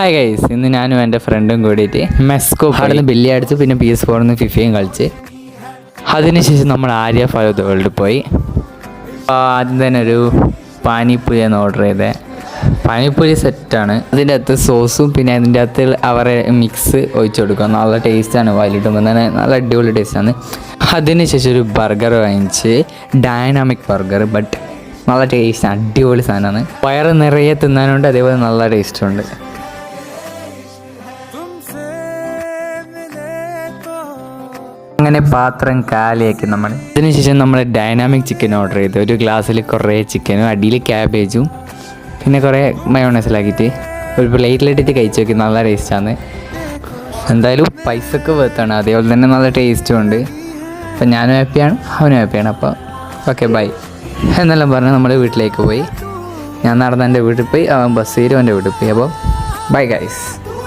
Hi guys, ഇന്ന് ഞാനും എൻ്റെ ഫ്രണ്ടും കൂടിയിട്ട് മെസ്കോ അവിടെ നിന്ന് ബില്ലി അടിച്ച് പിന്നെ PS4 ഫിഫയും കളിച്ച് അതിനുശേഷം നമ്മൾ ആര്യ ഫലൂദ വേൾഡ് പോയി. ആദ്യം തന്നെ ഒരു പാനിപ്പൂരിയാണ് ഓർഡർ ചെയ്തത്. പാനിപ്പൂരി സെറ്റാണ്. അതിൻ്റെ അകത്ത് സോസും പിന്നെ അതിൻ്റെ അകത്ത് അവരെ മിക്സ് ഒഴിച്ചു കൊടുക്കുക. നല്ല ടേസ്റ്റാണ്, വൈകിട്ടുമ്പോൾ തന്നെ നല്ല അടിപൊളി ടേസ്റ്റാണ്. അതിനുശേഷം ഒരു ബർഗർ വാങ്ങിച്ച്, ഡൈനാമിക് ബർഗർ, ബട്ട് നല്ല ടേസ്റ്റാണ്, അടിപൊളി സാധനമാണ്. വയറ് നിറയെ തിന്നാനുണ്ട്, അതേപോലെ നല്ല ടേസ്റ്റുണ്ട്. അങ്ങനെ പാത്രം കാലിയാക്കി നമ്മൾ. അതിനുശേഷം നമ്മൾ ഡൈനാമിക് ചിക്കൻ ഓർഡർ ചെയ്തു. ഒരു ഗ്ലാസ്സിൽ കുറേ ചിക്കനും അടിയിൽ ക്യാബേജും പിന്നെ കുറേ മയോണൈസിലാക്കിയിട്ട് ഒരു പ്ലേറ്റിലിട്ടിട്ട് കഴിച്ച് നോക്കി. നല്ല ടേസ്റ്റാണ്. എന്തായാലും പൈസക്ക് വേർത്താണ്, അതേപോലെ തന്നെ നല്ല ടേസ്റ്റും ഉണ്ട്. അപ്പം ഞാനും ഹാപ്പിയാണ്, അവനും ഹാപ്പിയാണ്. അപ്പോൾ ഓക്കെ ബൈ എന്നെല്ലാം പറഞ്ഞ് നമ്മൾ വീട്ടിലേക്ക് പോയി. ഞാൻ നടന്ന് എൻ്റെ വീട്ടിൽ പോയി, അവൻ ബസ് കയറി എൻ്റെ വീട്ടിൽ പോയി. അപ്പോൾ ബൈ ഗൈസ്.